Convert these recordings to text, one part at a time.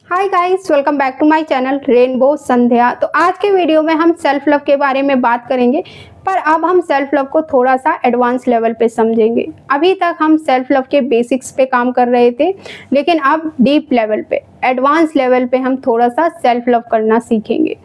Hi guys, welcome back to my channel rainbow Sandhya. तो आज के वीडियो में हम सेल्फ लव के बारे में बात करेंगे, पर अब हम सेल्फ लव को थोड़ा सा एडवांस लेवल पे समझेंगे। अभी तक हम सेल्फ लव के बेसिक्स पे काम कर रहे थे, लेकिन अब डीप लेवल पे, एडवांस लेवल पे हम थोड़ा सा सेल्फ लव करना सीखेंगे।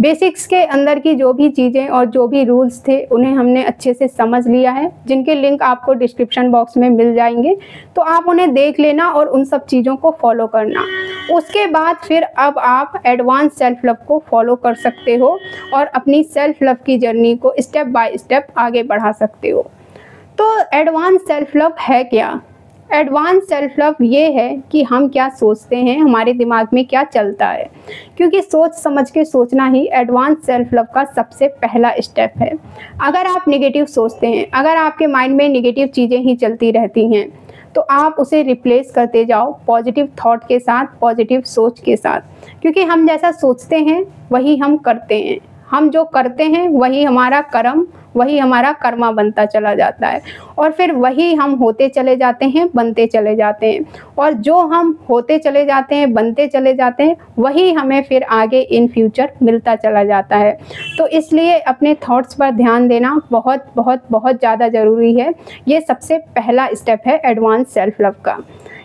बेसिक्स के अंदर की जो भी चीज़ें और जो भी रूल्स थे उन्हें हमने अच्छे से समझ लिया है, जिनके लिंक आपको डिस्क्रिप्शन बॉक्स में मिल जाएंगे, तो आप उन्हें देख लेना और उन सब चीज़ों को फॉलो करना। उसके बाद फिर अब आप एडवांस सेल्फ लव को फॉलो कर सकते हो और अपनी सेल्फ लव की जर्नी को स्टेप बाय स्टेप आगे बढ़ा सकते हो। तो एडवांस सेल्फ लव है क्या? एडवांस सेल्फ लव ये है कि हम क्या सोचते हैं, हमारे दिमाग में क्या चलता है, क्योंकि सोच समझ के सोचना ही एडवांस सेल्फ लव का सबसे पहला स्टेप है। अगर आप नेगेटिव सोचते हैं, अगर आपके माइंड में नेगेटिव चीज़ें ही चलती रहती हैं, तो आप उसे रिप्लेस करते जाओ पॉजिटिव थॉट के साथ, पॉजिटिव सोच के साथ, क्योंकि हम जैसा सोचते हैं वही हम करते हैं। हम जो करते हैं वही हमारा कर्म, वही हमारा कर्मा बनता चला जाता है, और फिर वही हम होते चले जाते हैं, बनते चले जाते हैं, और जो हम होते चले जाते हैं, बनते चले जाते हैं, वही हमें फिर आगे इन फ्यूचर मिलता चला जाता है। तो इसलिए अपने थॉट्स पर ध्यान देना बहुत बहुत बहुत ज़्यादा ज़रूरी है। ये सबसे पहला स्टेप है एडवांस सेल्फ लव का।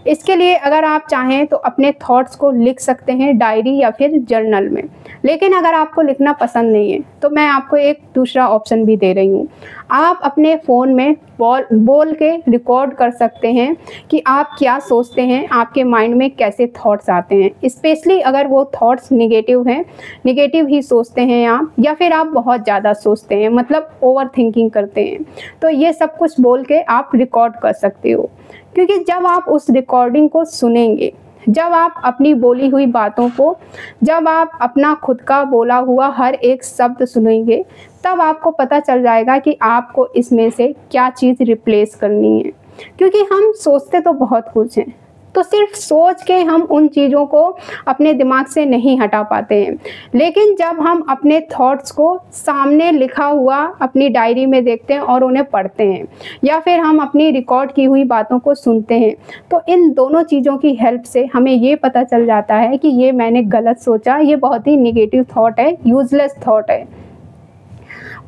इसके लिए अगर आप चाहें तो अपने थॉट्स को लिख सकते हैं डायरी या फिर जर्नल में, लेकिन अगर आपको लिखना पसंद नहीं है तो मैं आपको एक दूसरा ऑप्शन भी दे रही हूँ। आप अपने फ़ोन में बोल के रिकॉर्ड कर सकते हैं कि आप क्या सोचते हैं, आपके माइंड में कैसे थॉट्स आते हैं, स्पेशली अगर वो थॉट्स निगेटिव हैं, निगेटिव ही सोचते हैं आप, या फिर आप बहुत ज़्यादा सोचते हैं, मतलब ओवर थिंकिंग करते हैं, तो ये सब कुछ बोल के आप रिकॉर्ड कर सकते हो। क्योंकि जब आप उस रिकॉर्डिंग को सुनेंगे, जब आप अपनी बोली हुई बातों को, जब आप अपना खुद का बोला हुआ हर एक शब्द सुनेंगे, तब आपको पता चल जाएगा कि आपको इसमें से क्या चीज़ रिप्लेस करनी है। क्योंकि हम सोचते तो बहुत कुछ हैं, तो सिर्फ सोच के हम उन चीज़ों को अपने दिमाग से नहीं हटा पाते हैं, लेकिन जब हम अपने थॉट्स को सामने लिखा हुआ अपनी डायरी में देखते हैं और उन्हें पढ़ते हैं, या फिर हम अपनी रिकॉर्ड की हुई बातों को सुनते हैं, तो इन दोनों चीज़ों की हेल्प से हमें ये पता चल जाता है कि ये मैंने गलत सोचा, ये बहुत ही निगेटिव थॉट है, यूजलेस थॉट है,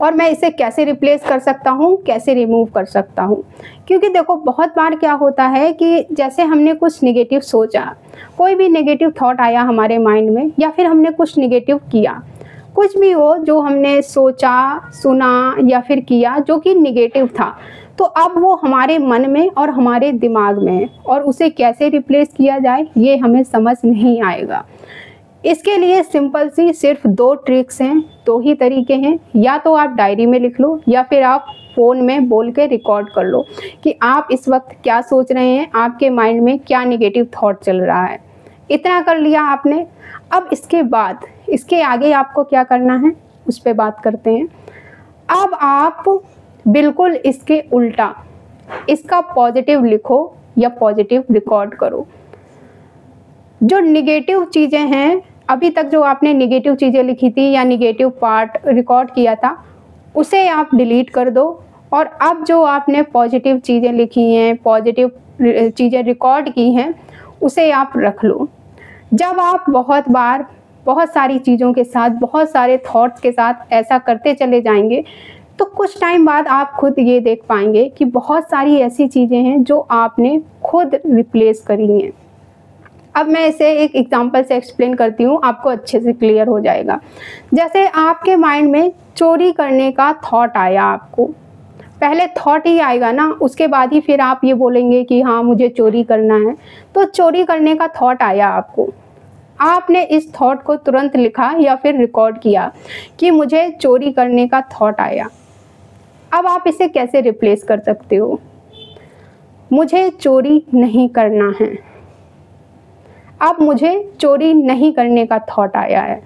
और मैं इसे कैसे रिप्लेस कर सकता हूँ, कैसे रिमूव कर सकता हूँ। क्योंकि देखो, बहुत बार क्या होता है कि जैसे हमने कुछ नेगेटिव सोचा, कोई भी नेगेटिव थॉट आया हमारे माइंड में, या फिर हमने कुछ नेगेटिव किया, कुछ भी हो जो हमने सोचा, सुना या फिर किया जो कि नेगेटिव था, तो अब वो हमारे मन में और हमारे दिमाग में है, और उसे कैसे रिप्लेस किया जाए ये हमें समझ नहीं आएगा। इसके लिए सिंपल सी सिर्फ 2 ट्रिक्स हैं, 2 ही तरीके हैं। या तो आप डायरी में लिख लो, या फिर आप फ़ोन में बोल के रिकॉर्ड कर लो कि आप इस वक्त क्या सोच रहे हैं, आपके माइंड में क्या नेगेटिव थॉट चल रहा है। इतना कर लिया आपने। अब इसके बाद, इसके आगे आपको क्या करना है उस पर बात करते हैं। अब आप बिल्कुल इसके उल्टा, इसका पॉजिटिव लिखो या पॉजिटिव रिकॉर्ड करो। जो निगेटिव चीज़ें हैं, अभी तक जो आपने निगेटिव चीज़ें लिखी थी या निगेटिव पार्ट रिकॉर्ड किया था, उसे आप डिलीट कर दो, और अब जो आपने पॉजिटिव चीज़ें लिखी हैं, पॉजिटिव चीज़ें रिकॉर्ड की हैं, उसे आप रख लो। जब आप बहुत बार बहुत सारी चीज़ों के साथ, बहुत सारे थॉट्स के साथ ऐसा करते चले जाएंगे, तो कुछ टाइम बाद आप खुद ये देख पाएंगे कि बहुत सारी ऐसी चीज़ें हैं जो आपने खुद रिप्लेस करी हैं। अब मैं इसे एक एग्जांपल से एक्सप्लेन करती हूँ, आपको अच्छे से क्लियर हो जाएगा। जैसे आपके माइंड में चोरी करने का थॉट आया, आपको पहले थॉट ही आएगा ना, उसके बाद ही फिर आप ये बोलेंगे कि हाँ मुझे चोरी करना है। तो चोरी करने का थॉट आया आपको, आपने इस थॉट को तुरंत लिखा या फिर रिकॉर्ड किया कि मुझे चोरी करने का थॉट आया। अब आप इसे कैसे रिप्लेस कर सकते हो? मुझे चोरी नहीं करना है। अब मुझे चोरी नहीं करने का थॉट आया है।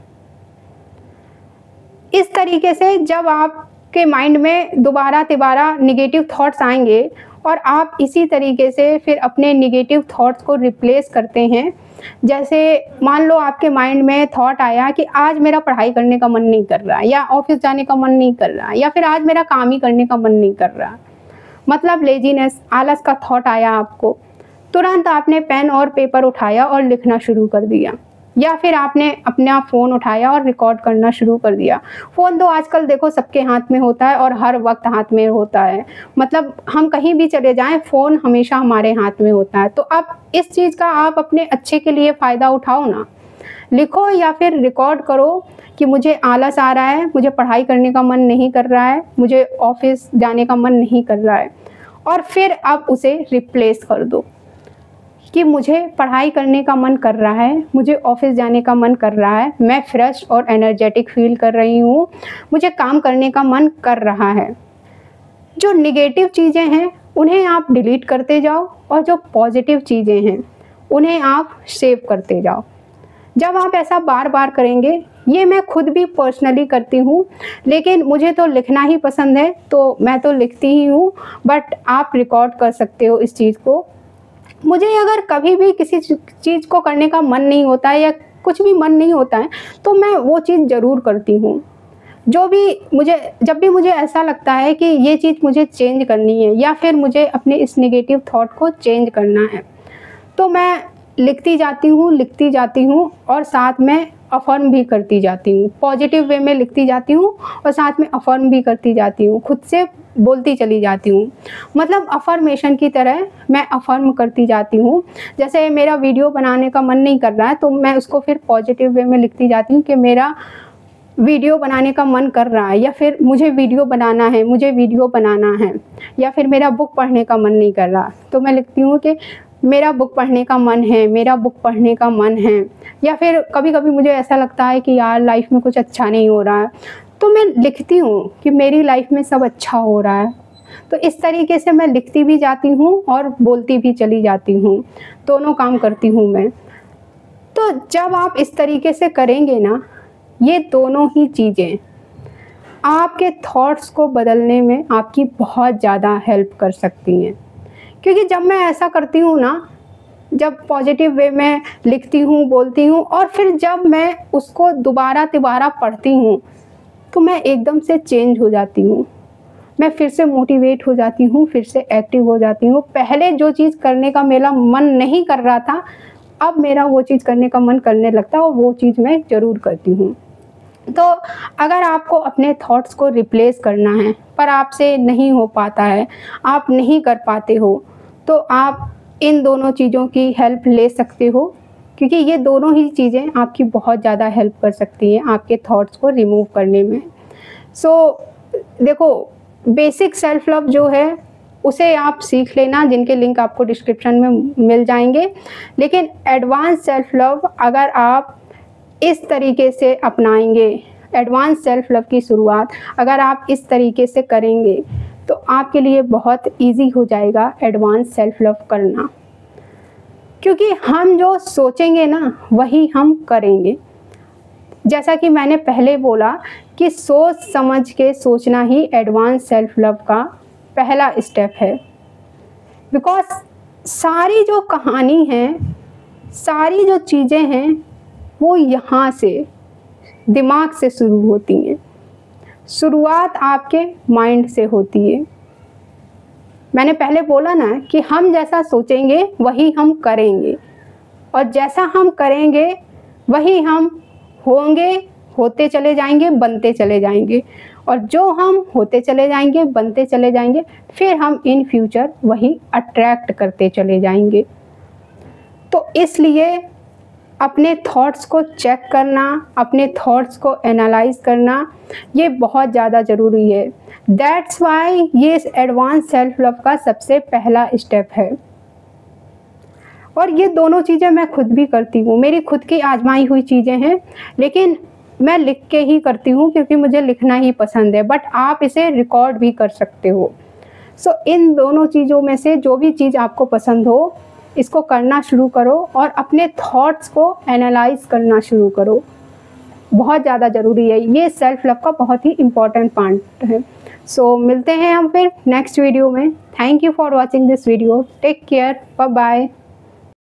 इस तरीके से जब आपके माइंड में दोबारा तिबारा नेगेटिव थॉट्स आएंगे, और आप इसी तरीके से फिर अपने नेगेटिव थॉट्स को रिप्लेस करते हैं। जैसे मान लो आपके माइंड में थॉट आया कि आज मेरा पढ़ाई करने का मन नहीं कर रहा, या ऑफिस जाने का मन नहीं कर रहा, या फिर आज मेरा काम ही करने का मन नहीं कर रहा, मतलब लेजीनेस, आलस का थॉट आया आपको। तुरंत आपने पेन और पेपर उठाया और लिखना शुरू कर दिया या फिर आपने अपना फ़ोन उठाया और रिकॉर्ड करना शुरू कर दिया। फ़ोन तो आजकल देखो सबके हाथ में होता है और हर वक्त हाथ में होता है, मतलब हम कहीं भी चले जाएं फ़ोन हमेशा हमारे हाथ में होता है। तो अब इस चीज़ का आप अपने अच्छे के लिए फ़ायदा उठाओ ना, लिखो या फिर रिकॉर्ड करो कि मुझे आलस आ रहा है, मुझे पढ़ाई करने का मन नहीं कर रहा है, मुझे ऑफिस जाने का मन नहीं कर रहा है, और फिर आप उसे रिप्लेस कर दो कि मुझे पढ़ाई करने का मन कर रहा है, मुझे ऑफिस जाने का मन कर रहा है, मैं फ्रेश और एनर्जेटिक फील कर रही हूँ, मुझे काम करने का मन कर रहा है। जो नेगेटिव चीज़ें हैं उन्हें आप डिलीट करते जाओ और जो पॉजिटिव चीज़ें हैं उन्हें आप सेव करते जाओ। जब आप ऐसा बार बार करेंगे, ये मैं खुद भी पर्सनली करती हूँ, लेकिन मुझे तो लिखना ही पसंद है तो मैं तो लिखती ही हूँ, बट आप रिकॉर्ड कर सकते हो इस चीज़ को। मुझे अगर कभी भी किसी चीज़ को करने का मन नहीं होता है या कुछ भी मन नहीं होता है तो मैं वो चीज़ ज़रूर करती हूँ। जब भी मुझे ऐसा लगता है कि ये चीज़ मुझे चेंज करनी है या फिर मुझे अपने इस नेगेटिव थॉट को चेंज करना है, तो मैं लिखती जाती हूँ और साथ में अफर्म भी करती जाती हूँ। पॉजिटिव वे में लिखती जाती हूँ और साथ में अफर्म भी करती जाती हूँ, खुद से बोलती चली जाती हूँ। मतलब अफर्मेशन की तरह मैं अफर्म करती जाती हूँ। जैसे मेरा वीडियो बनाने का मन नहीं कर रहा है तो मैं उसको फिर पॉजिटिव वे में लिखती जाती हूँ कि मेरा वीडियो बनाने का मन कर रहा है, या फिर मुझे वीडियो बनाना है, या फिर मेरा बुक पढ़ने का मन नहीं कर रहा तो मैं लिखती हूँ कि मेरा बुक पढ़ने का मन है। या फिर कभी कभी मुझे ऐसा लगता है कि यार लाइफ में कुछ अच्छा नहीं हो रहा है तो मैं लिखती हूँ कि मेरी लाइफ में सब अच्छा हो रहा है। तो इस तरीके से मैं लिखती भी जाती हूँ और बोलती भी चली जाती हूँ, दोनों काम करती हूँ मैं। तो जब आप इस तरीके से करेंगे ना, ये दोनों ही चीज़ें आपके थॉट्स को बदलने में आपकी बहुत ज़्यादा हेल्प कर सकती हैं। क्योंकि जब मैं ऐसा करती हूँ ना, जब पॉजिटिव वे में लिखती हूँ, बोलती हूँ, और फिर जब मैं उसको दोबारा तिबारा पढ़ती हूँ तो मैं एकदम से चेंज हो जाती हूँ। मैं फिर से मोटिवेट हो जाती हूँ, फिर से एक्टिव हो जाती हूँ। पहले जो चीज़ करने का मेरा मन नहीं कर रहा था, अब मेरा वो चीज़ करने का मन करने लगता है और वो चीज़ मैं ज़रूर करती हूँ। तो अगर आपको अपने थॉट्स को रिप्लेस करना है पर आपसे नहीं हो पाता है, आप नहीं कर पाते हो, तो आप इन दोनों चीज़ों की हेल्प ले सकते हो, क्योंकि ये दोनों ही चीज़ें आपकी बहुत ज़्यादा हेल्प कर सकती हैं आपके थॉट्स को रिमूव करने में। देखो, बेसिक सेल्फ लव जो है उसे आप सीख लेना, जिनके लिंक आपको डिस्क्रिप्शन में मिल जाएंगे। लेकिन एडवांस सेल्फ लव अगर आप इस तरीके से अपनाएंगे, एडवांस सेल्फ लव की शुरुआत अगर आप इस तरीके से करेंगे तो आपके लिए बहुत इजी हो जाएगा एडवांस सेल्फ लव करना। क्योंकि हम जो सोचेंगे ना वही हम करेंगे। जैसा कि मैंने पहले बोला कि सोच समझ के सोचना ही एडवांस सेल्फ लव का पहला स्टेप है। बिकॉज सारी जो कहानी है, सारी जो चीज़ें हैं, वो यहाँ से दिमाग से शुरू होती हैं। शुरुआत आपके माइंड से होती है। मैंने पहले बोला ना कि हम जैसा सोचेंगे वही हम करेंगे, और जैसा हम करेंगे वही हम होंगे, होते चले जाएंगे, बनते चले जाएंगे, और जो हम होते चले जाएंगे, बनते चले जाएंगे, फिर हम इन फ्यूचर वही अट्रैक्ट करते चले जाएंगे। तो इसलिए अपने थॉट्स को चेक करना, अपने थॉट्स को एनालाइज करना, ये बहुत ज़्यादा ज़रूरी है। दैट्स वाई ये एडवांस सेल्फ लव का सबसे पहला स्टेप है। और ये दोनों चीज़ें मैं खुद भी करती हूँ, मेरी खुद की आजमाई हुई चीज़ें हैं, लेकिन मैं लिख के ही करती हूँ क्योंकि मुझे लिखना ही पसंद है। बट आप इसे रिकॉर्ड भी कर सकते हो। इन दोनों चीज़ों में से जो भी चीज़ आपको पसंद हो, इसको करना शुरू करो और अपने थॉट्स को एनालाइज करना शुरू करो। बहुत ज़्यादा ज़रूरी है, ये सेल्फ लव का बहुत ही इम्पॉर्टेंट पार्ट है। मिलते हैं हम फिर नेक्स्ट वीडियो में। Thank you for watching this video. Take care, bye bye.